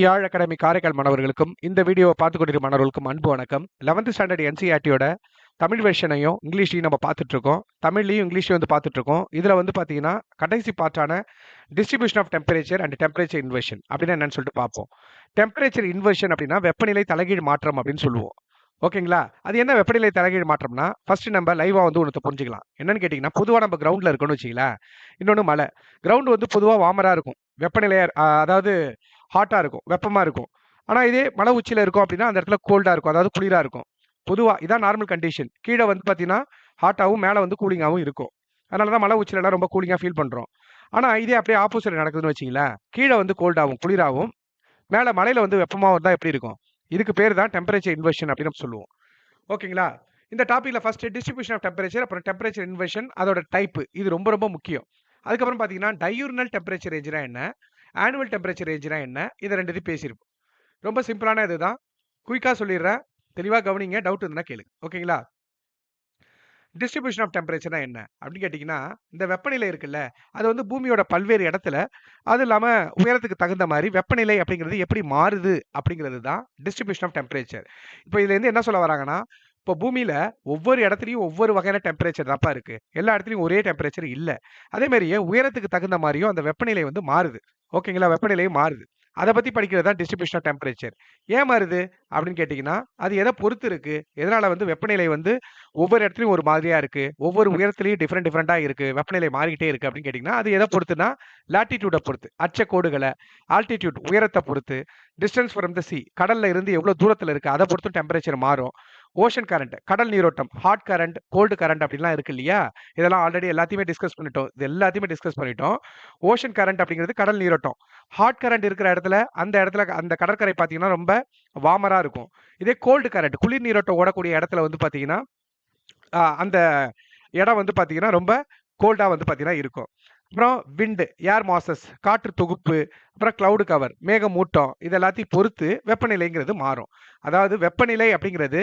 யாழ் academy Karaikal மாணவர்களுக்கும் இந்த வீடியோவை பார்த்து கொண்டிருக்கும் மாணவர்களுக்கும் அன்பு வணக்கம். 11th ஸ்டாண்டர்ட் என்சிஆர்டியோட தமிழ் வெர்ஷனையும் இங்கிலீஷையும் நம்ம பார்த்துட்டு இருக்கோம். தமிழ்லையும் இங்கிலீஷையும் வந்து பார்த்துட்டு இருக்கோம். இதில் வந்து பார்த்தீங்கன்னா கடைசி பார்ட்டான distribution of temperature and temperature inversion அப்படின்னு என்னன்னு சொல்லிட்டு பார்ப்போம். டெம்பரேச்சர் இன்வர்ஷன் அப்படின்னா வெப்பநிலை தலைகீழ் மாற்றம் அப்படின்னு சொல்லுவோம். ஓகேங்களா? அது என்ன வெப்பநிலை தலைகீழ் மாற்றம்னா ஃபர்ஸ்ட் நம்ம லைவா வந்து ஒன்று புரிஞ்சுக்கலாம். என்னன்னு கேட்டிங்கன்னா பொதுவாக நம்ம கிரவுண்டில் இருக்கணும்னு வச்சுக்கலாம். இன்னொன்று மலை கிரவுண்ட் வந்து பொதுவாக வாமராக இருக்கும். வெப்பநிலையாக அதாவது ஹாட்டாக இருக்கும், வெப்பமாக இருக்கும். ஆனால் இதே மலை உச்சியில் இருக்கும் அப்படின்னா அந்த இடத்துல கோல்டாக இருக்கும், அதாவது குளிராக இருக்கும். பொதுவாக இதான் நார்மல் கண்டிஷன். கீழே வந்து பார்த்தீங்கன்னா ஹாட்டாகவும் மேலே வந்து கூலிங்காகவும் இருக்கும். அதனால தான் மலை உச்சிலலாம் ரொம்ப கூலிங்காக ஃபீல் பண்ணுறோம். ஆனால் இதே அப்படியே ஆப்போசிட் நடக்குதுன்னு வச்சிங்களேன், கீழே வந்து கோல்டாகவும் குளிராகவும் மேலே மலையில் வந்து வெப்பமாக இருந்தால் எப்படி இருக்கும்? இதுக்கு பேர் தான் டெம்பரேச்சர் இன்வர்ஷன் அப்படின்னு நம்ம சொல்லுவோம். ஓகேங்களா? இந்த டாப்பிக்கில் ஃபர்ஸ்ட் டிஸ்ட்ரிபியூஷன் ஆஃப் டெம்பரேச்சர், அப்புறம் டெம்பரேச்சர் இன்வர்ஷன், அதோட டைப், இது ரொம்ப ரொம்ப முக்கியம். அதுக்கப்புறம் பார்த்தீங்கன்னா டயூர்னல் டெம்பரேச்சர் ரேஞ்சுனா என்ன, ஆனுவல் டெம்பரேச்சர் ரேஞ்சுனா என்ன, இதை ரெண்டுத்தையும் பேசியிருப்போம். ரொம்ப சிம்பிளான இதுதான், குயிக்காக சொல்லிடுறேன், தெளிவாக கவனிங்க, டவுட் இருந்தால் கேளுங்க. ஓகேங்களா? டிஸ்ட்ரிபியூஷன் ஆஃப் டெம்பரேச்சர்னா என்ன அப்படின்னு கேட்டிங்கன்னா, இந்த வெப்பநிலை இருக்குல்ல, அது வந்து பூமியோட பல்வேறு இடத்துல, அது இல்லாமல் உயரத்துக்கு தகுந்த மாதிரி வெப்பநிலை அப்படிங்கிறது எப்படி மாறுது அப்படிங்கிறது தான் டிஸ்ட்ரிபியூஷன் ஆஃப் டெம்பரேச்சர். இப்போ இதுலேருந்து என்ன சொல்ல வராங்கன்னா, இப்போ பூமியில் ஒவ்வொரு இடத்துலையும் ஒவ்வொரு வகையான டெம்பரேச்சர் தான்ப்பா இருக்குது. எல்லா இடத்துலையும் ஒரே டெம்பரேச்சர் இல்லை. அதே மாதிரியே உயரத்துக்கு தகுந்த மாதிரியும் அந்த வெப்பநிலை வந்து மாறுது. ஓகேங்களா? வெப்பநிலையும் மாறுது. அதை பற்றி படிக்கிறது தான் டிஸ்ட்ரிபியூஷன் ஆஃப் டெம்பரேச்சர். ஏன் மாறுது அப்படின்னு கேட்டிங்கன்னா, அது எதை பொறுத்து இருக்குது, எதனால் வந்து வெப்பநிலை வந்து ஒவ்வொரு இடத்துலையும் ஒரு மாதிரியா இருக்கு, ஒவ்வொரு உயரத்துலையும் டிஃப்ரெண்டா இருக்கு, வெப்பநிலை மாறிக்கிட்டே இருக்கு அப்படின்னு கேட்டிங்கன்னா, அது எதை பொறுத்துனா லாட்டிடியூடை பொறுத்து, அச்சக்கோடுகளை, ஆல்டிடியூட் உயரத்தை பொறுத்து, டிஸ்டன்ஸ் ஃப்ரம் த சி கடல்ல இருந்து எவ்வளோ தூரத்தில் இருக்கு அதை பொறுத்து டெம்பரேச்சர் மாறும். ஓஷன் கரண்ட் கடல் நீரோட்டம், ஹாட் கரண்ட், கோல்டு கரண்ட் அப்படிலாம் இருக்கு இல்லையா, இதெல்லாம் ஆல்ரெடி எல்லாத்தையுமே டிஸ்கஸ் பண்ணிட்டோம். இது எல்லாத்தையுமே டிஸ்கஸ் பண்ணிட்டோம். ஓஷன் கரண்ட் அப்படிங்கிறது கடல் நீரோட்டம். ஹாட் கரண்ட் இருக்கிற இடத்துல அந்த கடற்கரை பார்த்தீங்கன்னா ரொம்ப வார்மரா இருக்கும். இதே கோல்டு கரண்ட் குளிர் நீரோட்டம் ஓடக்கூடிய இடத்துல வந்து பார்த்தீங்கன்னா அந்த இடம் வந்து பார்த்தீங்கன்னா ரொம்ப கோல்டா வந்து பார்த்தீங்கன்னா இருக்கும். அப்புறம் விண்டு, ஏர் மாசஸ், காற்று தொகுப்பு, அப்புறம் கிளவுடு கவர், மேகமூட்டம், இது எல்லாத்தையும் பொறுத்து வெப்பநிலைங்கிறது மாறும். அதாவது வெப்பநிலை அப்படிங்கிறது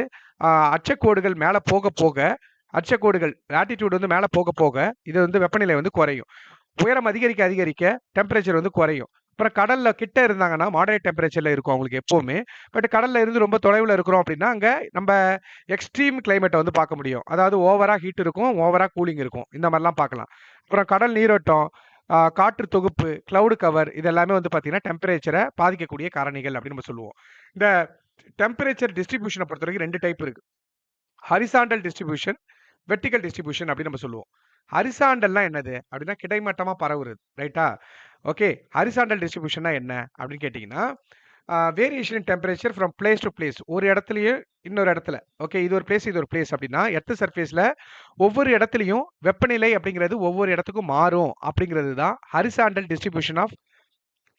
அச்சக்கோடுகள் மேலே போக போக, அச்சக்கோடுகள் லாட்டிடியூட் வந்து மேலே போக போக இது வந்து வெப்பநிலை வந்து குறையும். உயரம் அதிகரிக்க அதிகரிக்க டெம்பரேச்சர் வந்து குறையும். அப்புறம் கடல்ல கிட்ட இருந்தாங்கன்னா மாடரேட் டெம்பரேச்சர்ல இருக்கும் அவங்களுக்கு எப்பவுமே. பட் கடல்ல இருந்து ரொம்ப தொலைவில் இருக்கிறோம் அப்படின்னா அங்கே நம்ம எக்ஸ்ட்ரீம் கிளைமேட்டை வந்து பார்க்க முடியும். அதாவது ஓவரா ஹீட் இருக்கும், ஓவரா கூலிங் இருக்கும், இந்த மாதிரிலாம் பார்க்கலாம். அப்புறம் கடல் நீரோட்டம், காற்று தொகுப்பு, கிளவுடு கவர், இது எல்லாமே வந்து பார்த்தீங்கன்னா டெம்பரேச்சரை பாதிக்கக்கூடிய காரணிகள் அப்படின்னு நம்ம சொல்லுவோம். இந்த டெம்பரேச்சர் டிஸ்ட்ரிபியூஷனை பொறுத்த வரைக்கும் 2 டைப் இருக்கு. ஹரிசாண்டல் டிஸ்ட்ரிபியூஷன், வெர்டிகல் டிஸ்ட்ரிபியூஷன் அப்படின்னு நம்ம சொல்லுவோம். ஹரிசாண்டல்னா என்னது அப்படின்னா கிடைமட்டமா பரவுறது, ரைட்டா? ஓகே, ஹரிசாண்டல் டிஸ்ட்ரிபியூஷன்னா என்ன அப்படின்னு கேட்டிங்கன்னா, variation in temperature from place to place, ஒரு இடத்துலயே இன்னொரு இடத்துல. ஓகே, இது ஒரு பிளேஸ் இது ஒரு பிளேஸ் அப்படின்னா எர்த் சர்ஃபேஸில் ஒவ்வொரு இடத்துலையும் வெப்பநிலை அப்படிங்கிறது ஒவ்வொரு இடத்துக்கும் மாறும் அப்படிங்கிறது தான் ஹரிசாண்டல் டிஸ்ட்ரிபியூஷன் ஆஃப்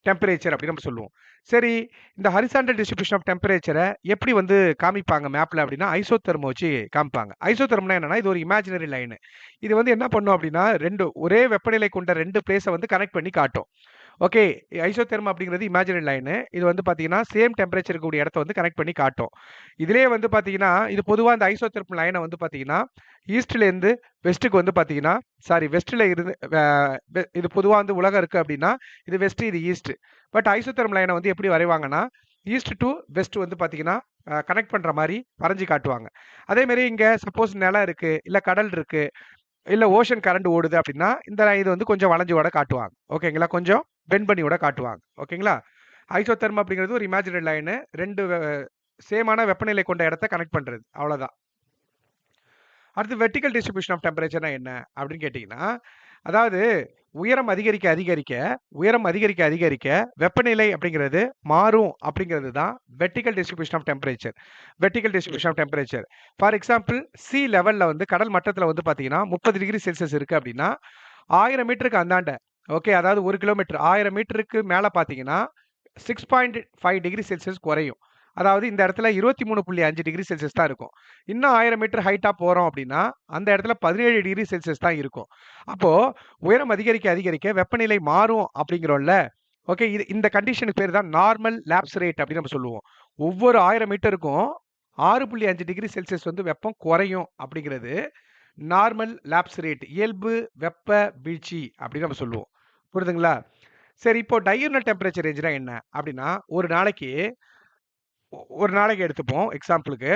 டெம்பரேச்சர் அப்படின்னு நம்ம சொல்லுவோம். சரி, இந்த ஹரிசாண்டல் டிஸ்ட்ரிபியூஷன் ஆஃப் டெம்பரேச்சரை எப்படி வந்து காமிப்பாங்க மேப்பில் அப்படின்னா ஐசோதெர்ம் வச்சு காமிப்பாங்க. ஐசோதெர்ம்னா என்னன்னா இது ஒரு இமேஜினரி லைனு. இது வந்து என்ன பண்ணும் அப்படின்னா ஒரே வெப்பநிலை கொண்ட 2 பிளேஸை வந்து கனெக்ட் பண்ணி காட்டும். ஓகே, ஐசோதெர்ம் அப்படிங்கிறது இமேஜினரி லைனு. இது வந்து பார்த்தீங்கன்னா சேம் டெம்பரேச்சர் இருக்கக்கூடிய இடத்த வந்து கனெக்ட் பண்ணி காட்டும். இதிலே வந்து பார்த்தீங்கன்னா இது பொதுவாக இந்த ஐசோதெர்ம் லைனை வந்து பார்த்தீங்கன்னா ஈஸ்ட்லேருந்து வெஸ்ட்டுக்கு வந்து பார்த்தீங்கன்னா வெஸ்ட்டில் இருந்து இது பொதுவாக வந்து உலகம் இருக்குது அப்படின்னா இது வெஸ்ட் இது ஈஸ்ட். பட் ஐசோதெர்ம் லைனை வந்து எப்படி வரைவாங்கன்னா ஈஸ்ட் டு வெஸ்ட் வந்து பார்த்தீங்கன்னா கனெக்ட் பண்ணுற மாதிரி வரைஞ்சி காட்டுவாங்க. அதேமாரி இங்கே சப்போஸ் நிலம் இருக்குது, இல்லை கடல் இருக்குது, இல்லை ஓஷன் கரண்ட் ஓடுது அப்படின்னா இந்த இது வந்து கொஞ்சம் வளைஞ்சோட காட்டுவாங்க. ஓகேங்களா? கொஞ்சம் பெண்ட் பண்ணியோட காட்டுவாங்க. ஓகேங்களா? ஐசோதெர்ம் அப்படிங்கிறது ஒரு இமேஜினரி லைனு, 2 சேமான வெப்பநிலை கொண்ட இடத்த கனெக்ட் பண்ணுறது, அவ்வளோதான். அடுத்து வெர்டிகல் டிஸ்ட்ரிபியூஷன் ஆஃப் டெம்பரேச்சர்னா என்ன அப்படின்னு கேட்டிங்கன்னா, அதாவது உயரம் அதிகரிக்க அதிகரிக்க வெப்பநிலை அப்படிங்கிறது மாறும் அப்படிங்கிறது தான் vertical distribution of temperature. Vertical distribution of temperature for example sea லெவலில் வந்து கடல் மட்டத்தில் வந்து பார்த்தீங்கன்னா 30 டிகிரி செல்சியஸ் இருக்குது அப்படின்னா 1000 மீட்டருக்கு அந்தாண்ட, ஓகே, அதாவது 1 கிலோமீட்டர் 1000 மீட்டருக்கு மேலே பார்த்தீங்கன்னா 6.5 டிகிரி செல்சியஸ் குறையும். அதாவது இந்த இடத்துல 23.5 டிகிரி செல்சியஸ் தான் இருக்கும். இன்னும் 1000 மீட்டர் ஹைட்டாக போகிறோம் அப்படின்னா அந்த இடத்துல 17 டிகிரி செல்சியஸ் தான் இருக்கும். அப்போது உயரம் அதிகரிக்க வெப்பநிலை மாறும் அப்படிங்கிறோம்ல. ஓகே, இந்த கண்டிஷனுக்கு பேர் தான் நார்மல் லேப்ஸ் ரேட் அப்படின்னு நம்ம சொல்லுவோம். ஒவ்வொரு 1000 மீட்டருக்கும் 6.5 டிகிரி செல்சியஸ் வந்து வெப்பம் குறையும் அப்படிங்கிறது நார்மல் லேப்ஸ் ரேட், இயல்பு வெப்ப வீழ்ச்சி அப்படின்னு நம்ம சொல்லுவோம். புரியுதுங்களா? சரி, இப்போ டயர்னல் டெம்பரேச்சர் ரேஞ்சுனா என்ன? அப்படின்னா, ஒரு நாளைக்கு எடுத்துப்போம் எக்ஸாம்பிளுக்கு.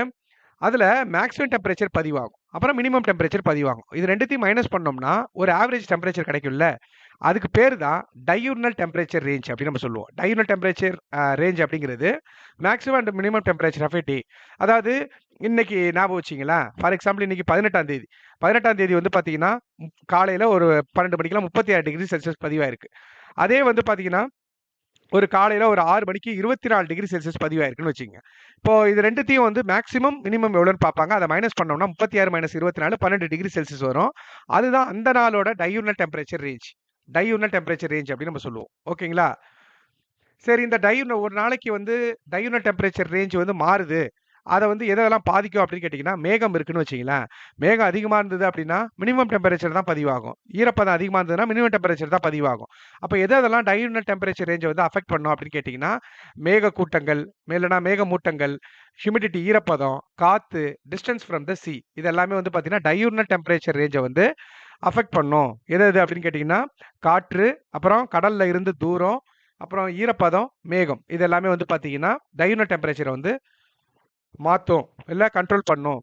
அதுல மேக்ஸிமம் டெம்பரேச்சர் பதிவாகும். அப்புறம் மினிமம் டெம்பரேச்சர் பதிவாகும். இது 2த்தையும் மைனஸ் பண்ணோம்னா, ஒரு ஆவரேஜ் டெம்பரேச்சர் கிடைக்கும்ல. அதுக்கு பேரு தான் டயர்னல் டெம்பரேச்சர் ரேஞ்ச் அப்படின்னு நம்ம சொல்லுவோம். டயர்னல் டெம்பரேச்சர் ரேஞ்ச் அப்படிங்கிறது maximum and minimum temperature of a day. அதாவது இன்னைக்கு ஞாபகம் வச்சுக்கங்களேன். ஃபார் எக்ஸாம்பிள் இன்னைக்கு 18ஆம் தேதி. 18ஆம் தேதி வந்து பார்த்தீங்கன்னா, காலையில ஒரு 12 மணிக்கெல்லாம் 36 டிகிரி செல்சியஸ் பதிவாயிருக்கு. அதே வந்து பார்த்தீங்கன்னா, ஒரு காலையில ஒரு 6 மணிக்கு 24 டிகிரி செல்சியஸ் பதிவாயிருக்குன்னு வச்சுக்கங்க. இப்போ இது 2த்தையும் வந்து மேக்ஸிமம், மினிமம் எவ்வளோன்னு பார்ப்பாங்க. அத மைனஸ் பண்ணோம்னா 36 - 24 12 டிகிரி செல்சியஸ் வரும். அதுதான் அந்த நாளோட diurnal temperature range. Diurnal temperature range அப்படின்னு நம்ம சொல்லுவோம். ஓகேங்களா? சரி, இந்த ஒரு நாளைக்கு வந்து டயர்னல் டெம்பரேச்சர் ரேஞ்ச் வந்து மாறுது. அத வந்து எதெல்லாம் பாதிக்கும் அப்படின்னு கேட்டீங்கன்னா, மேகம் இருக்குன்னு வச்சுக்கங்களேன். மேகம் அதிகமா இருந்தது அப்படின்னா, மினிமம் டெம்பரேச்சர் தான் பதிவாகும். ஈரப்பதம் அதிகமா இருந்ததுன்னா, மினிமம் டெம்பரேச்சர் தான் பதிவாகும். அப்ப எதெல்லாம் டயர்னல் டெம்பரேச்சர் ரேஞ்ச வந்து அஃபெக்ட் பண்ணும் அப்படின்னு கேட்டீங்கன்னா, மேகக்கூட்டங்கள், இல்லன்னா மேகமூட்டங்கள், ஹியூமிடிட்டி ஈரப்பதம், காத்து, டிஸ்டன்ஸ் ஃப்ரம் த சீ இது எல்லாமே வந்து பார்த்தீங்கன்னா, டயர்னல் டெம்பரேச்சர் ரேஞ்ச வந்து அஃபெக்ட் பண்ணும். எது அப்படின்னு கேட்டீங்கன்னா, காற்று, அப்புறம் கடல்ல இருந்து தூரம், அப்புறம் ஈரப்பதம், மேகம் இது எல்லாமே வந்து பார்த்தீங்கன்னா, டயர்னல் டெம்பரேச்சர வந்து மாத்தும். இல்ல கண்ட்ரோல் பண்ணும்.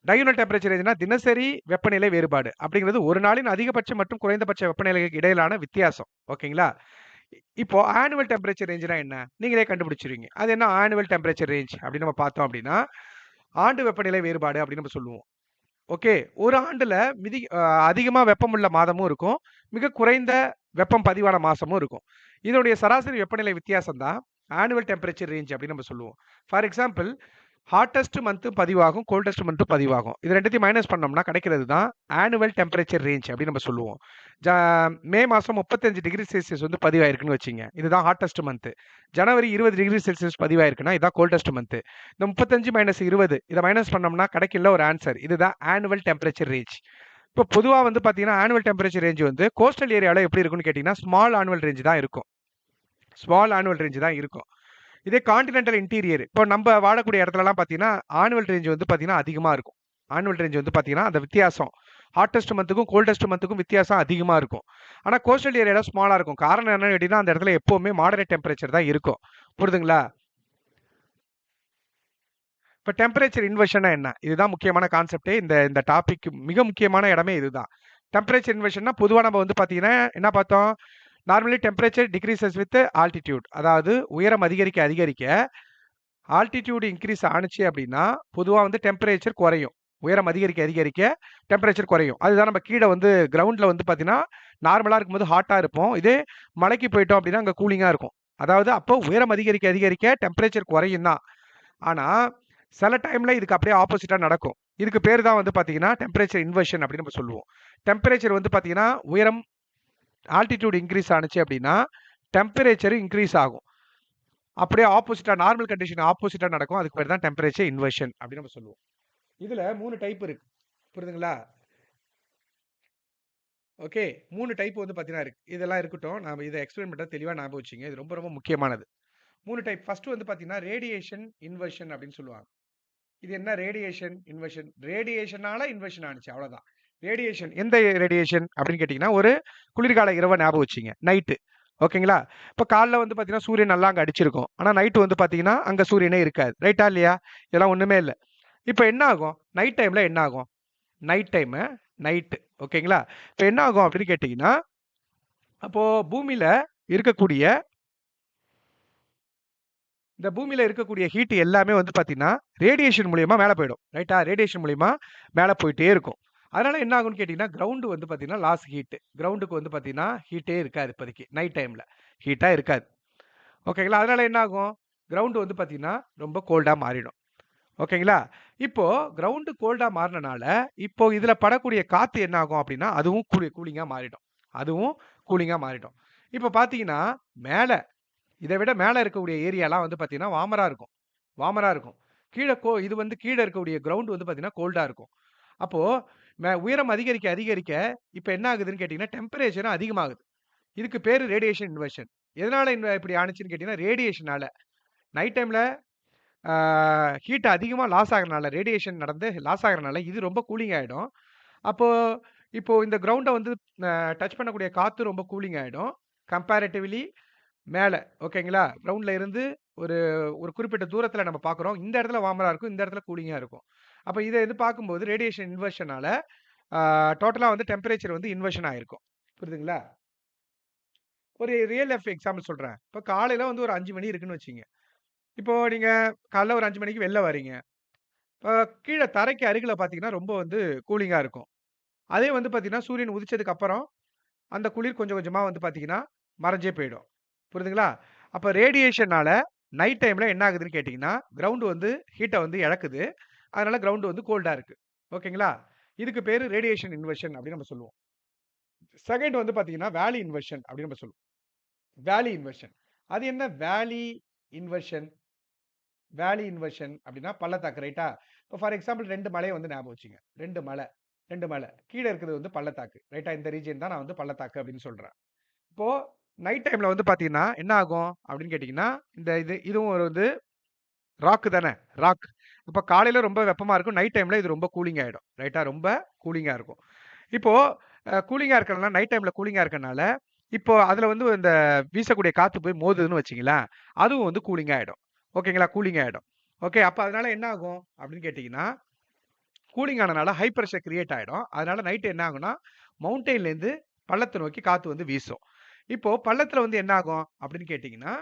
டயர்னல் டெம்பரேச்சர் ரேஞ்சுனா தினசரி வெப்பநிலை வேறுபாடு. அப்படிங்கிறது ஒரு நாளின் அதிகபட்ச மற்றும் குறைந்தபட்ச வெப்பநிலைக்கு இடையிலான வித்தியாசம். ஓகேங்களா? இப்போ ஆனுவல் டெம்பரேச்சர் ரேஞ்சுனா என்ன? நீங்களே கண்டுபிடிச்சிருவீங்க. அது என்ன ஆனுவல் டெம்பரேச்சர் ரேஞ்ச் அப்படின்னு நம்ம பார்த்தோம் அப்படின்னா, ஆண்டு வெப்பநிலை வேறுபாடு அப்படின்னு நம்ம சொல்லுவோம். ஓகே. ஒரு ஆண்டுல அதிகமா வெப்பமுள்ள மாதமும் இருக்கும். மிக குறைந்த வெப்பம் பதிவான மாசமும் இருக்கும். இதனுடைய சராசரி வெப்பநிலை வித்தியாசம் தான் ஆனுவல் டெம்பரேச்சர் ரேஞ்ச் அப்படின்னு நம்ம சொல்லுவோம். ஃபார் எக்ஸாம்பிள் ஹாட்டஸ்ட் மந்த்தும் பதிவாகும், கோல்டஸ்ட் மந்த்தும் பதிவாகும். இது 2த்தையும் மைனஸ் பண்ணோம்னா கிடைக்கிறது தான் ஆனுவல் டெம்பரேச்சர் ரேஞ்ச் அப்படின்னு நம்ம சொல்லுவோம். ஜ மே மாசம் 35 டிகிரி செல்சியஸ் வந்து பதிவாயிருக்குன்னு வச்சுங்க. இதுதான் ஹாட்டஸ்ட் மந்த். ஜனவரி 20 டிகிரி செல்சியஸ் பதிவாயிருக்குன்னா இதான் கோல்டஸ்ட் மந்த். இந்த 35 - 20 இத மைனஸ் பண்ணோம்னா கிடைக்கல ஒரு ஆன்சர். இதுதான் ஆனுவல் டெம்பரேச்சர் ரேஞ்ச். இப்போ பொதுவா வந்து பார்த்தீங்கன்னா, ஆனுவல் டெம்பரேச்சர் ரேஞ்ச் வந்து கோஸ்டல் ஏரியால எப்படி இருக்கும்னு கேட்டீங்கன்னா, ஸ்மால் ஆனுவல் ரேஞ்ச் தான் இருக்கும். ஸ்மால் ஆனுவல் ரேஞ்ச் தான் இருக்கும். இதே கான்டினென்டல் இன்டீரியர் இப்போ நம்ம வாழக்கூடிய இடத்துலலாம் பார்த்தீங்கன்னா, ஆனுவல் ரேஞ்ச் வந்து பார்த்தீங்கன்னா அதிகமா இருக்கும். ஆனுவல் ரேஞ்ச் வந்து பார்த்தீங்கன்னா, அந்த வித்தியாசம் ஹாட்டஸ்ட் மந்த்துக்கும், கோல்டஸ்ட் மந்த்துக்கும் வித்தியாசம் அதிகமா இருக்கும். ஆனா கோஸ்டல் ஏரியால ஸ்மாலா இருக்கும். காரணம் என்னன்னு கேட்டீங்கன்னா, அந்த இடத்துல எப்பவுமே மாடரேட் டெம்பரேச்சர் தான் இருக்கும். புரியுதுங்களா? இப்ப டெம்பரேச்சர் இன்வெர்ஷன்னா என்ன? இதுதான் முக்கியமான கான்செப்ட்டே. இந்த இந்த டாபிக் மிக முக்கியமான இடமே இதுதான். டெம்பரேச்சர் இன்வெர்ஷன்னா பொதுவா நம்ம வந்து பார்த்தீங்கன்னா, என்ன பார்த்தோம்? Normally temperature decreases with altitude. அதாவது உயரம் அதிகரிக்க அதிகரிக்க ஆல்டிட்யூட் இன்க்ரீஸ் ஆனுச்சு அப்படின்னா, பொதுவா வந்து டெம்பரேச்சர் குறையும். உயரம் அதிகரிக்க அதிகரிக்க டெம்பரேச்சர் குறையும். அதுதான் நம்ம கீழ வந்து கிரவுண்ட்ல வந்து பார்த்தீங்கன்னா, நார்மலா இருக்கும்போது ஹாட்டா இருப்போம். இதே மலைக்கு போயிட்டோம் அப்படின்னா, அங்க கூலிங்கா இருக்கும். அதாவது அப்போ உயரம் அதிகரிக்க அதிகரிக்க டெம்பரேச்சர் குறையும் தான். ஆனா, சில டைம்ல இதுக்கு அப்படியே ஆப்போசிட்டா நடக்கும். இதுக்கு பேரு தான் வந்து பார்த்தீங்கன்னா, டெம்பரேச்சர் இன்வெர்ஷன் அப்படின்னு நம்ம சொல்லுவோம். டெம்பரேச்சர் வந்து பார்த்தீங்கன்னா, உயரம் ஆல்டிட்யூட் இன்க்ரீஸ் ஆனுச்சு அப்படின்னா, டெம்பரேச்சரும் இன்க்ரீஸ் ஆகும். அப்படியே ஆப்போசிட்டா நார்மல் கண்டிஷன் ஆப்போசிட்டா நடக்கும். அதுக்கு பேர் தான் டெம்பரேச்சர் இன்வெர்ஷன் அப்படின்னு நம்ம சொல்லுவோம். இதுல 3 டைப் இருக்கு. புரியுதுங்களா? ஓகே. 3 டைப் வந்து பார்த்தீங்கன்னா இருக்கு. இதெல்லாம் இருக்கட்டும். நாம இத எக்ஸ்பிளைன் பண்றது தெளிவா ஞாபகம் வச்சுக்கங்க. இது ரொம்ப ரொம்ப முக்கியமானது. 3 டைப். ஃபர்ஸ்ட் வந்து பார்த்தீங்கன்னா, ரேடியேஷன் இன்வெர்ஷன் அப்படின்னு சொல்லுவாங்க. இது என்ன ரேடியேஷன் இன்வெர்ஷன்? ரேடியேஷனால இன்வெர்ஷன் ஆனுச்சு அவ்வளவுதான். ரேடியேஷன் எந்த ரேடியேஷன் அப்படின்னு கேட்டீங்கன்னா, ஒரு குளிர்கால இரவ ஞாபகம் வச்சுங்க. நைட்டு. ஓகேங்களா? இப்ப காலைல வந்து பார்த்தீங்கன்னா, சூரியன் நல்லா அங்க அடிச்சிருக்கும். ஆனா நைட் வந்து பார்த்தீங்கன்னா, அங்க சூரியனே இருக்காது. ரைட்டா? இல்லையா? இதெல்லாம் ஒண்ணுமே இல்ல. இப்ப என்ன ஆகும்? நைட் டைம்ல என்ன ஆகும்? Night time night. ஓகேங்களா? இப்ப என்ன ஆகும் அப்படின்னு கேட்டீங்கன்னா, அப்போ பூமியில இருக்கக்கூடிய பூமியில இருக்கக்கூடிய ஹீட் எல்லாமே வந்து பார்த்தீங்கன்னா, ரேடியேஷன் மூலியமா மேல போயிடும். ரைட்டா? ரேடியேஷன் மூலியமா மேல போயிட்டே இருக்கும். அதனால என்ன ஆகும்னு கேட்டீங்கன்னா, கிரவுண்ட் வந்து பார்த்தீங்கன்னா, லாஸ் ஹீட். கிரவுண்டுக்கு வந்து பார்த்தீங்கன்னா, ஹீட்டே இருக்காது இப்போதைக்கு. நைட் டைம்ல. ஹீட்டா இருக்காது. ஓகேங்களா? அதனால என்ன ஆகும்? கிரவுண்ட் வந்து பார்த்தீங்கன்னா, ரொம்ப கோல்டா மாறிடும். ஓகேங்களா? இப்போ கிரவுண்ட் கோல்டா மாறுனனால, இப்போ இதுல படக்கூடிய காத்து என்ன ஆகும் அப்படின்னா, அதுவும் கூலிங்கா மாறிடும். அதுவும் கூலிங்கா மாறிடும். இப்ப பார்த்தீங்கன்னா, மேல இத விட மேல இருக்கக்கூடிய ஏரியாலாம் வந்து பார்த்தீங்கன்னா, வார்மரா இருக்கும். வார்மரா இருக்கும். இது வந்து கீழ இருக்கக்கூடிய கிரவுண்ட் வந்து பார்த்தீங்கன்னா, கோல்டா இருக்கும். அப்போ உயரம் அதிகரிக்க அதிகரிக்க இப்ப என்ன ஆகுதுன்னு கேட்டீங்கன்னா, டெம்பரேச்சரும் அதிகமாகுது. இதுக்கு பேரு ரேடியேஷன் இன்வெர்ஷன். எதனால இப்படி ஆனுச்சுன்னு கேட்டீங்கன்னா, ரேடியேஷனால. நைட் டைம்ல ஆ ஹீட் அதிகமா லாஸ் ஆகுறனால, ரேடியேஷன் நடந்து லாஸ் ஆகுறனால, இது ரொம்ப கூலிங் ஆயிடும். அப்போ இப்போ இந்த கிரவுண்ட வந்து அ டச் பண்ணக்கூடிய காத்து ரொம்ப கூலிங் ஆயிடும். கம்பேரிட்டிவ்லி மேல. ஓகேங்களா? கிரவுண்ட்ல இருந்து ஒரு ஒரு குறிப்பிட்ட தூரத்தில நம்ம பார்க்குறோம். இந்த இடத்துல வார்மரா இருக்கும். இந்த இடத்துல கூலிங்கா இருக்கும். அப்ப இத இது பார்க்கும்போது ரேடியேஷன் இன்வெர்ஷனால டோட்டலா வந்து டெம்பரேச்சர் வந்து இன்வெர்ஷன் ஆயிருக்கும். புரியுதுங்களா? ஒரு ரியல் லைஃப் எக்ஸாம்பிள் சொல்றேன். இப்ப காலையில வந்து ஒரு 5 மணி இருக்குன்னு வச்சுக்கங்க. இப்போ நீங்க காலைல ஒரு 5 மணிக்கு வெளில வரீங்க. கீழ தரைக்கு அருகில பார்த்தீங்கன்னா, ரொம்ப வந்து கூலிங்கா இருக்கும். அதே வந்து பார்த்தீங்கன்னா, சூரியன் உதிச்சதுக்கு அப்புறம், அந்த குளிர் கொஞ்சம் கொஞ்சமா வந்து பார்த்தீங்கன்னா, மறைஞ்சே போயிடும். புரியுதுங்களா? அப்ப ரேடியேஷனால நைட் டைம்ல என்ன ஆகுதுன்னு கேட்டீங்கன்னா, கிரவுண்ட் வந்து ஹீட்ட வந்து இழக்குது. அதனால கிரவுண்ட் வந்து கோல்டா இருக்கு. ஓகேங்களா? இதுக்கு பேரு ரேடியேஷன் இன்வெர்ஷன் அப்படின்னு நம்ம சொல்லுவோம். செகண்ட் வந்து பார்த்தீங்கன்னா, வேலி இன்வெர்ஷன் அப்படின்னு நம்ம சொல்லுவோம். வேலி இன்வெர்ஷன். அது என்ன வேலி இன்வெர்ஷன்? வேலி இன்வெர்ஷன் அப்படின்னா பள்ளத்தாக்கு ரைட்டா? இப்போ ஃபார் எக்ஸாம்பிள் 2 மலைய வந்து ஞாபகம் வச்சுங்க. 2 மலை 2 மலை. கீழ இருக்கிறது வந்து பள்ளத்தாக்கு. ரைட்டா? இந்த ரீஜியன் தான் நான் வந்து பள்ளத்தாக்கு அப்படின்னு சொல்றேன். இப்போ நைட் டைம்ல வந்து பார்த்தீங்கன்னா, என்ன ஆகும் அப்படின்னு கேட்டீங்கன்னா, இதுவும் ஒரு வந்து ராக் தானே? ராக். இப்ப காலையில ரொம்ப வெப்பமா இருக்கும். நைட் டைம்ல இது ரொம்ப கூலிங் ஆயிடும். ரைட்டா? ரொம்ப கூலிங்கா இருக்கும். இப்போ கூலிங்கா இருக்கறனால நைட் டைம்ல கூலிங்கா இருக்கனால, இப்போ அதுல வந்து இந்த வீசக்கூடிய காத்து போய் மோதுதுன்னு வச்சுக்கங்களேன், அதுவும் வந்து கூலிங் ஆயிடும். ஓகேங்களா? கூலிங் ஆயிடும். ஓகே. அப்ப அதனால என்ன ஆகும் அப்படின்னு கேட்டீங்கன்னா, கூலிங் ஆனனால ஹை பிரஷர் கிரியேட் ஆயிடும். அதனால நைட் என்ன ஆகும்னா, மவுண்டெயின்லேருந்து பள்ளத்த நோக்கி காத்து வந்து வீசும். இப்போ பள்ளத்துல வந்து என்ன ஆகும் அப்படின்னு கேட்டீங்கன்னா,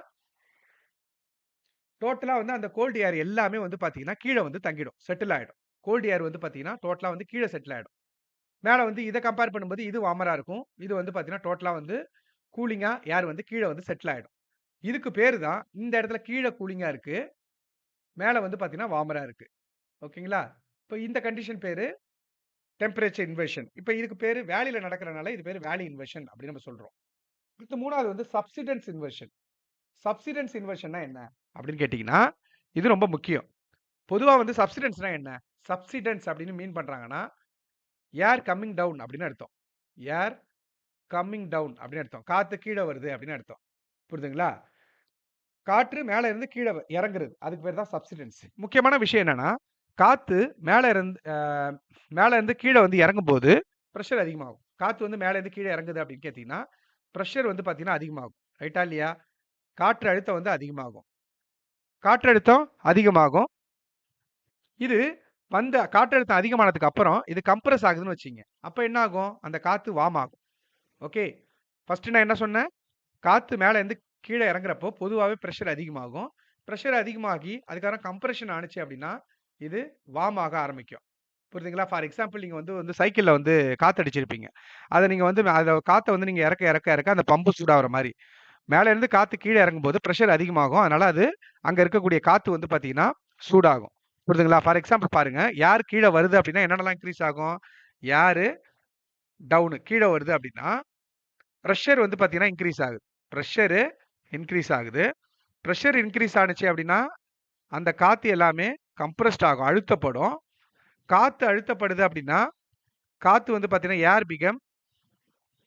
டோட்டலா வந்து அந்த கோல்ட் ஏர் எல்லாமே வந்து பார்த்தீங்கன்னா, கீழ வந்து தங்கிடும். செட்டில் ஆயிடும். கோல்ட் ஏர் வந்து பார்த்தீங்கன்னா, டோட்டலா வந்து கீழ செட்டில் ஆயிடும். மேல வந்து இத கம்பேர் பண்ணும்போது இது வார்மரா இருக்கும். இது வந்து பார்த்தீங்கன்னா, டோட்டலா வந்து கூலிங்கா ஏர் வந்து கீழ வந்து செட்டில் ஆயிடும். இதுக்கு பேரு தான் இந்த இடத்துல கீழ கூலிங்கா இருக்கு. மேல வந்து பார்த்தீங்கன்னா, வார்மரா இருக்கு. ஓகேங்களா? இப்ப இந்த கண்டிஷன் பேரு டெம்பரேச்சர் இன்வெர்ஷன். இப்ப இதுக்கு பேரு வேலில நடக்கிறனால இது பேரு வேலி இன்வெர்ஷன் அப்படின்னு நம்ம சொல்றோம். அடுத்து 3வது வந்து சப்சிடன்ஸ் இன்வெர்ஷன். சப்சிடன்ஸ் இன்வெர்ஷன்னா என்ன? அப்படின்னு கேட்டீங்கன்னா, இது ரொம்ப முக்கியம். பொதுவா வந்து சப்சிடன்ஸ்னா என்ன? சப்சிடன்ஸ் அப்படின்னு மீன் பண்றாங்கன்னா, ஏர் கம்மிங் டவுன் அப்படின்னு அர்த்தம். ஏர் கம்மிங் டவுன் அப்படின்னு அர்த்தம். காத்து கீழ வருது அப்படின்னு அர்த்தம். புரியுதுங்களா? காற்று மேல இருந்து கீழ இறங்குறது. அதுக்கு பேரு தான் சப்சிடன்ஸ். முக்கியமான விஷயம் என்னன்னா, காத்து மேல இருந்து கீழ வந்து இறங்கும்போது, பிரஷர் அதிகமாகும். காத்து வந்து மேல இருந்து கீழ இறங்குது அப்படின்னு கேட்டீங்கன்னா, பிரஷர் வந்து பார்த்தீங்கன்னா அதிகமாகும். ரைட்டா? இல்லையா? காற்று அழுத்தம் வந்து அதிகமாகும். காற்றழுத்தம் அதிகமாகும். இது காற்றழுத்தம் அதிகமானதுக்கு அப்புறம், இது கம்ப்ரஸ் ஆகுதுன்னு வச்சுக்கங்க. அப்ப என்ன ஆகும்? அந்த காத்து வார்ம் ஆகும். ஓகே. ஃபர்ஸ்ட் நான் என்ன சொன்னேன்? காத்து மேல இருந்து கீழ இறங்குறப்போ, பொதுவாவே பிரஷர் அதிகமாகும். பிரஷர் அதிகமாகி, அதுக்கப்புறம் கம்ப்ரஷன் ஆனுச்சு அப்படின்னா, இது வார்ம் ஆக ஆரம்பிக்கும். புரியுதுங்களா? ஃபார் எக்ஸாம்பிள் நீங்க வந்து வந்து சைக்கிள்ல வந்து காத்தடிச்சிருப்பீங்க. அத நீங்க வந்து அத காத்த வந்து நீங்க இறக்க அந்த பம்பு சூடாகுற மாரி. மேல இருந்து காத்து கீழ இறங்கும்போது பிரஷர் அதிகமாகும். அதனால அது அங்க இருக்கக்கூடிய காத்து வந்து பார்த்தீங்கன்னா, சூடாகும். புரியுதுங்களா? ஃபார் எக்ஸாம்பிள் பாருங்க. ஏர் கீழ வருது அப்படின்னா என்னென்னலாம் இன்கிரீஸ் ஆகும்? ஏரு கீழ வருது அப்படின்னா, பிரஷர் வந்து பார்த்தீங்கன்னா இன்கிரீஸ் ஆகுது. பிரஷரு இன்கிரீஸ் ஆகுது. பிரஷர் இன்கிரீஸ் ஆனுச்சு அப்படின்னா, அந்த காத்து எல்லாமே கம்ப்ரஸ்ட் ஆகும். அழுத்தப்படும். காத்து அழுத்தப்படுது அப்படின்னா, காத்து வந்து பார்த்தீங்கன்னா, ஏர் பிகம்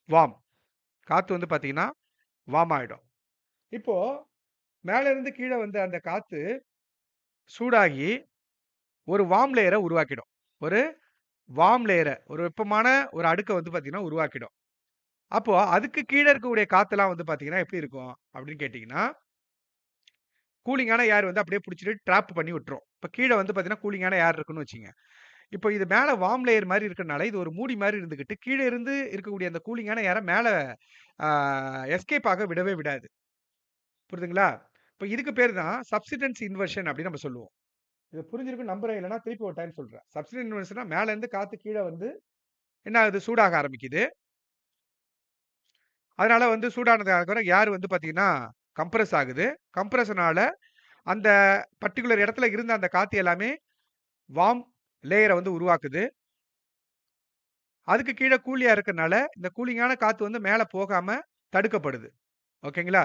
வார்ம். காத்து வந்து பார்த்தீங்கன்னா, வார்ம் ஆயிடும். இப்போ மேல இருந்து கீழ வந்த அந்த காத்து சூடாகி ஒரு வார்ம் லேயர உருவாக்கிடும். ஒரு வார்ம் லேயர ஒரு வெப்பமான ஒரு அடுக்க வந்து பார்த்தீங்கன்னா, உருவாக்கிடும். அப்போ அதுக்கு கீழ இருக்கக்கூடிய காத்தெல்லாம் வந்து பார்த்தீங்கன்னா, எப்படி இருக்கும் அப்படின்னு கேட்டீங்கன்னா, கூலிங்கான ஏர் வந்து அப்படியே புடிச்சிட்டு ட்ராப் பண்ணி விட்டுரும். இப்ப கீழ வந்து பார்த்தீங்கன்னா, கூலிங்கான ஏர் இருக்குன்னு வச்சுக்கங்க. இப்போ இது மேல வார்ம் லேயர் மாரி இருக்கனால, இது ஒரு மூடி மாரி இருந்துகிட்டு, கீழ இருந்து இருக்கக்கூடிய அந்த கூலிங்கான ஏர மேல ஆ எஸ்கேப் ஆக விடவே விடாது. புரியுதுங்களா? இப்ப இதுக்கு பேரு தான் சப்சிடன்ஸ் இன்வெர்ஷன் அப்படின்னு நம்ம சொல்லுவோம். இது புரிஞ்சிருக்கும்னு நம்புறேன். இல்லன்னா திருப்பி ஒரு டைம் சொல்றேன். சப்சிடன்ஸ் இன்வெர்ஷன்னா மேல இருந்து காத்து கீழ வந்து என்ன ஆகுது? சூடாக ஆரம்பிக்குது. அதனால வந்து சூடானதுக்கு அப்புறம் ஏர் வந்து பார்த்தீங்கன்னா, கம்ப்ரஸ் ஆகுது. கம்ப்ரஷனால அந்த பர்ட்டிகுலர் இடத்துல இருந்த அந்த காத்து எல்லாமே வார்ம் லேயர வந்து உருவாக்குது. அதுக்கு கீழ கூலியா இருக்கனால, இந்த கூலிங்கான காத்து வந்து மேல போகாம தடுக்கப்படுது. ஓகேங்களா?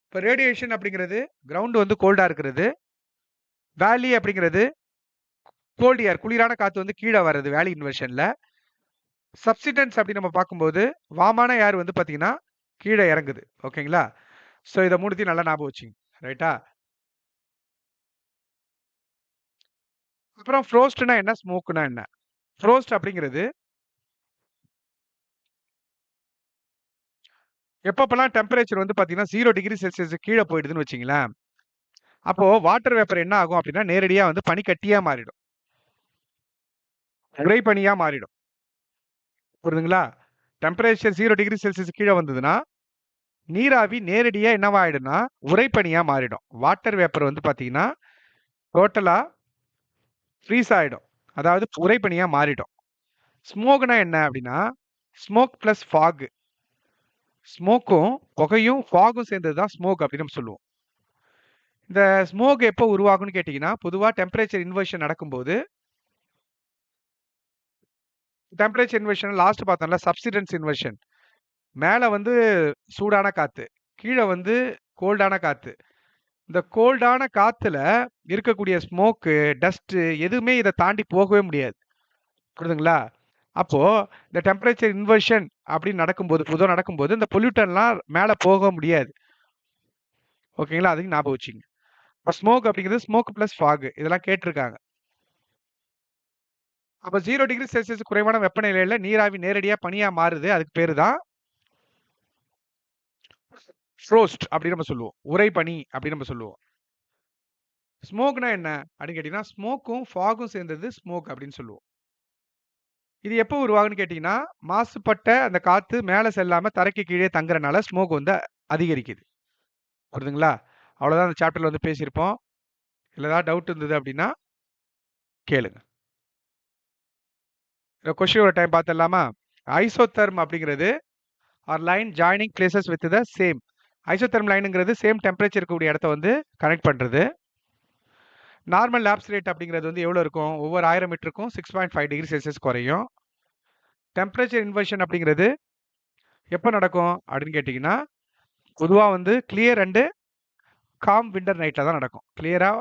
இப்ப ரேடியேஷன் அப்படிங்கிறது கிரவுண்ட் வந்து கோல்டா இருக்கிறது. வேலி அப்படிங்கிறது கோல்ட் ஏர் குளிரான காத்து வந்து கீழ வர்றது வேலி இன்வெர்ஷன்ல. சப்சிடன்ஸ் அப்படி நம்ம பார்க்கும்போது, வார்மான ஏர் வந்து பார்த்தீங்கன்னா, கீழ இறங்குது. ஓகேங்களா? ஸோ இத 3த்தையும் நல்லா ஞாபகம் வச்சுக்கங்க. ரைட்டா? அப்புறம் ஃப்ரோஸ்ட்னா என்ன? ஸ்மோக்னா என்ன? ஃப்ரோஸ்ட் அப்படிங்கிறது எப்பப்பலாம் டெம்பரேச்சர் வந்து பார்த்தீங்கன்னா 0 டிகிரி செல்சியஸ் கீழ போயிடுதுன்னு வச்சுங்களேன், அப்போ வாட்டர் வேப்பர் என்ன ஆகும் அப்டின்னா, நேரடியா வந்து பனிக்கட்டியா மாறிடும். உறைபனியா மாறிடும். புரியுதுங்களா? டெம்பரேச்சர் 0 டிகிரி செல்சியஸ் கீழ வந்ததுன்னா, நீராவி நேரடியா என்னவா ஆயிடும்னா, உறைபனியா மாறிடும். வாட்டர் வேப்பர் வந்து பார்த்தீங்கன்னா, டோட்டலா ஃப்ரீஸ் ஆயிடும். அதாவது உறைபனியா மாறிடும். ஸ்மோக்னா என்ன அப்டின்னா, ஸ்மோக் பிளஸ் ஃபாக். ஸ்மோக்கும், புகையும், ஃபாகும் சேர்ந்தது தான் ஸ்மோக் அப்டின்னு நம்ம சொல்லுவோம். இந்த ஸ்மோக் எப்போ உருவாகும்னு கேட்டீங்கன்னா, பொதுவா டெம்பரேச்சர் இன்வெர்ஷன் நடக்கும்போது, டெம்பரேச்சர் இன்வெர்ஷன் லாஸ்ட் பார்த்தோம்ல, சப்சிடென்ஸ் இன்வெர்ஷன். மேல வந்து சூடான காத்து, கீழ வந்து கோல்டான காத்து. இந்த கோல்டான காத்துல இருக்கக்கூடிய ஸ்மோக்கு, டஸ்ட்டு எதுவுமே இத தாண்டி போகவே முடியாது. புரியுதுங்களா? அப்போ இந்த டெம்பரேச்சர் இன்வெர்ஷன் அப்படின்னு நடக்கும்போது, பொதுவா நடக்கும்போது இந்த பொல்யூட்டன்ட்லாம் மேல போக முடியாது. ஓகேங்களா? அதையும் ஞாபகம் வச்சுக்கங்க. இப்ப ஸ்மோக் அப்படிங்கிறது ஸ்மோக் பிளஸ் ஃபாக் இதெல்லாம் கேட்டிருக்காங்க. அப்ப 0 டிகிரி செல்சியஸ் குறைவான வெப்பநிலையில நீராவி நேரடியா பனியா மாறுது. அதுக்கு பேரு தான் ஃப்ரோஸ்ட் அப்படின்னு நம்ம சொல்லுவோம். உறைபனி அப்படின்னு நம்ம சொல்லுவோம். ஸ்மோக்னா என்ன அப்படின்னு கேட்டீங்கன்னா, ஸ்மோக்கும் ஃபாகும் சேர்ந்தது ஸ்மோக் அப்படின்னு சொல்லுவோம். இது எப்போ உருவாகும்னு கேட்டீங்கன்னா, மாசுபட்ட அந்த காத்து மேல செல்லாம தரைக்கு கீழே தங்குறனால ஸ்மோக் வந்து அதிகரிக்குது. புரியுதுங்களா? அவ்வளோதான் அந்த சாப்டர்ல வந்து பேசியிருப்போம். இதுல ஏதாவது டவுட் இருந்தது அப்படின்னா கேளுங்க. இந்த கொஸ்டினோட டைம் பார்த்துடலாமா? ஐசோதெர்ம் அப்படிங்கிறது are line joining places with the same. Isotherm லைனுங்கிறது சேம் டெம்பரேச்சர் இருக்கக்கூடிய இடத்த வந்து கனெக்ட் பண்றது. நார்மல் லேப்ஸ் ரேட் அப்படிங்கிறது வந்து எவ்வளோ இருக்கும்? ஒவ்வொரு 1000 மீட்டருக்கும் 6.5 டிகிரி செல்சியஸ் குறையும். டெம்பரேச்சர் இன்வெர்ஷன் அப்படிங்கிறது எப்போ நடக்கும் அப்படின்னு கேட்டிங்கன்னா, பொதுவா வந்து கிளியர் அண்டு காம் வின்டர் நைட்ல தான் நடக்கும். கிளியரா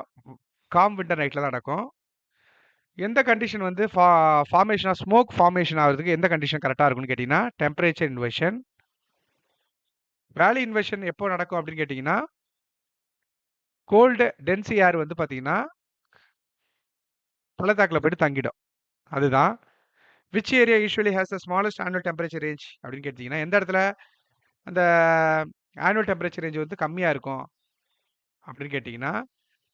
காம் வின்டர் நைட்ல தான் நடக்கும். எந்த கண்டிஷன் வந்து ஃபார்மேஷன் ஆஃப் ஸ்மோக் ஃபார்மேஷன் ஆகுறதுக்கு எந்த கண்டிஷன் கரெக்ட்டா இருக்கும்னு கேட்டீங்கன்னா, டெம்பரேச்சர் இன்வெர்ஷன். வேலி இன்வெர்ஷன் எப்போ நடக்கும் அப்படின்னு கேட்டீங்கன்னா, கோல்டு டென்ஸ் ஏர் வந்து பார்த்தீங்கன்னா, பள்ளத்தாக்குல போயிட்டு தங்கிடும். அதுதான். Which area usually has the smallest annual temperature range அப்படின்னு கேட்டீங்கன்னா, எந்த இடத்துல அந்த ஆனுவல் டெம்பரேச்சர் ரேஞ்ச் வந்து கம்மியா இருக்கும் அப்படின்னு கேட்டீங்கன்னா,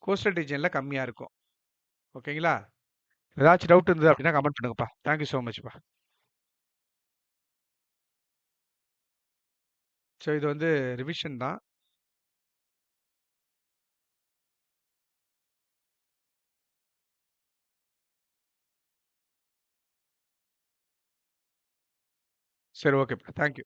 கோஸ்டல் ரீஜியன்ல கம்மியா இருக்கும். ஓகேங்களா? ஏதாச்சும் டவுட் இருந்தது அப்படின்னா கமெண்ட் பண்ணுங்கப்பா. தேங்க் யூ சோ மச்ப்பா. ஸோ இது வந்து ரிவிஷன் தான். சரி ஓகேப்பா. Thank you.